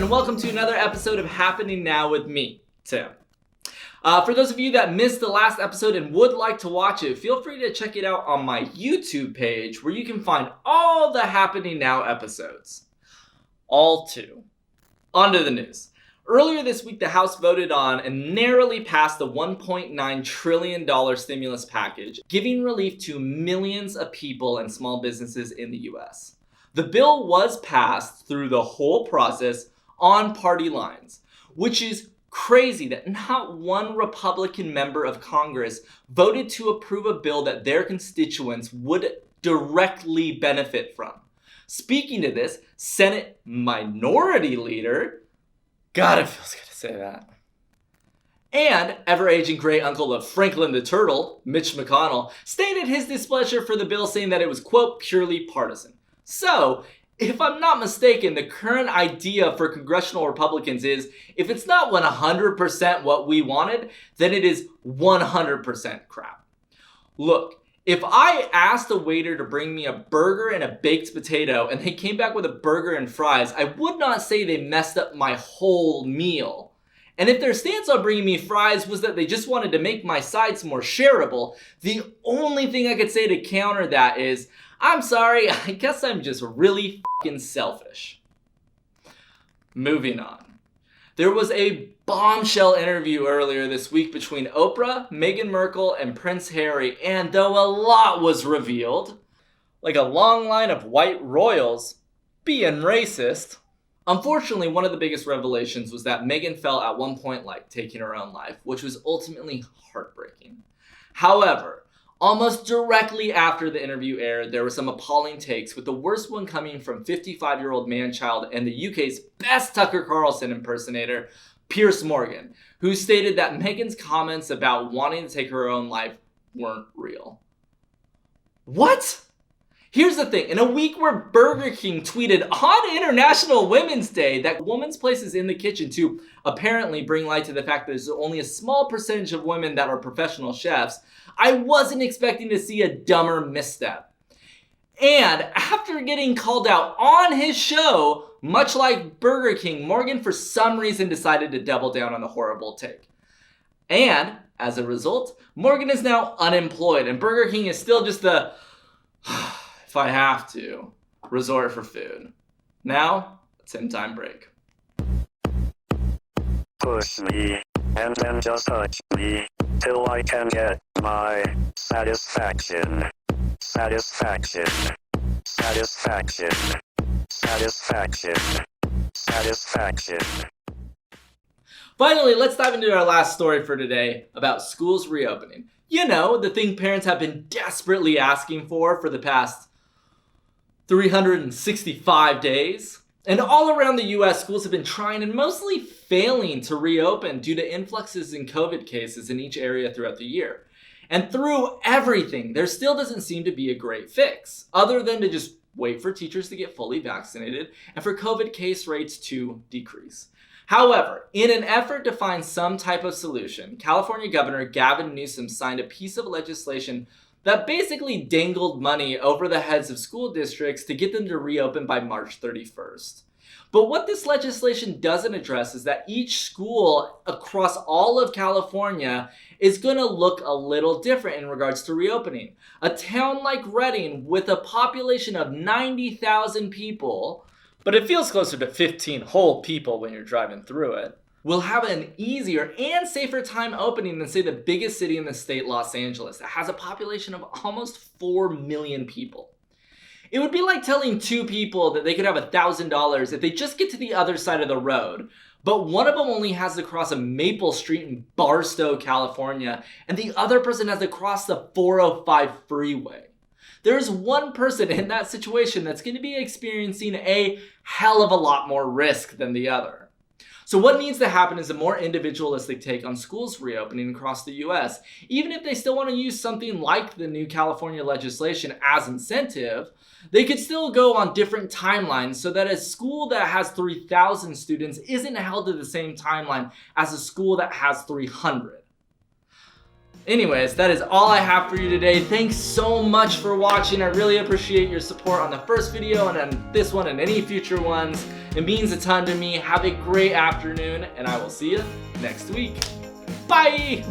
and welcome to another episode of Happening Now with me, Tim. For those of you that missed the last episode and would like to watch it, feel free to check it out on my YouTube page where you can find all the Happening Now episodes. All two. On to the news. Earlier this week, the House voted on and narrowly passed the $1.9 trillion stimulus package, giving relief to millions of people and small businesses in the U.S. The bill was passed through the whole process on party lines, which is crazy that not one Republican member of Congress voted to approve a bill that their constituents would directly benefit from. Speaking to this, Senate Minority Leader, God, it feels good to say that, and ever-aging great-uncle of Franklin the Turtle, Mitch McConnell, stated his displeasure for the bill, saying that it was, quote, purely partisan. So, if I'm not mistaken, the current idea for congressional Republicans is, if it's not 100% what we wanted, then it is 100% crap. Look, if I asked a waiter to bring me a burger and a baked potato and they came back with a burger and fries, I would not say they messed up my whole meal. And if their stance on bringing me fries was that they just wanted to make my sides more shareable, the only thing I could say to counter that is, I'm sorry, I guess I'm just really fucking selfish. Moving on. There was a bombshell interview earlier this week between Oprah, Meghan Markle, and Prince Harry, and though a lot was revealed, like a long line of white royals being racist, unfortunately, one of the biggest revelations was that Meghan felt at one point like taking her own life, which was ultimately heartbreaking. However, almost directly after the interview aired, there were some appalling takes, with the worst one coming from 55-year-old man-child and the UK's best Tucker Carlson impersonator, Piers Morgan, who stated that Meghan's comments about wanting to take her own life weren't real. What? Here's the thing. In a week where Burger King tweeted on International Women's Day that a woman's place is in the kitchen to apparently bring light to the fact that there's only a small percentage of women that are professional chefs, I wasn't expecting to see a dumber misstep. And after getting called out on his show, much like Burger King, Morgan for some reason decided to double down on the horrible take. And as a result, Morgan is now unemployed and Burger King is still just the if I have to, resort for food. Now, a Tim time break. Push me, and then just touch me, till I can get my satisfaction. Satisfaction. Satisfaction. Satisfaction. Satisfaction. Finally, let's dive into our last story for today about schools reopening. You know, the thing parents have been desperately asking for the past 365 days. And all around the US, schools have been trying and mostly failing to reopen due to influxes in COVID cases in each area throughout the year. And through everything, there still doesn't seem to be a great fix, other than to just wait for teachers to get fully vaccinated and for COVID case rates to decrease. However, in an effort to find some type of solution, California Governor Gavin Newsom signed a piece of legislation that basically dangled money over the heads of school districts to get them to reopen by March 31st. But what this legislation doesn't address is that each school across all of California is going to look a little different in regards to reopening. A town like Redding, with a population of 90,000 people, but it feels closer to 15 whole people when you're driving through it, will have an easier and safer time opening than, say, the biggest city in the state, Los Angeles, that has a population of almost 4 million people. It would be like telling two people that they could have $1,000 if they just get to the other side of the road, but one of them only has to cross a Maple Street in Barstow, California, and the other person has to cross the 405 freeway. There's one person in that situation that's going to be experiencing a hell of a lot more risk than the other. So what needs to happen is a more individualistic take on schools reopening across the US. Even if they still want to use something like the new California legislation as incentive, they could still go on different timelines so that a school that has 3,000 students isn't held to the same timeline as a school that has 300. Anyways, that is all I have for you today. Thanks so much for watching. I really appreciate your support on the first video and on this one and any future ones. It means a ton to me. Have a great afternoon, and I will see you next week. Bye!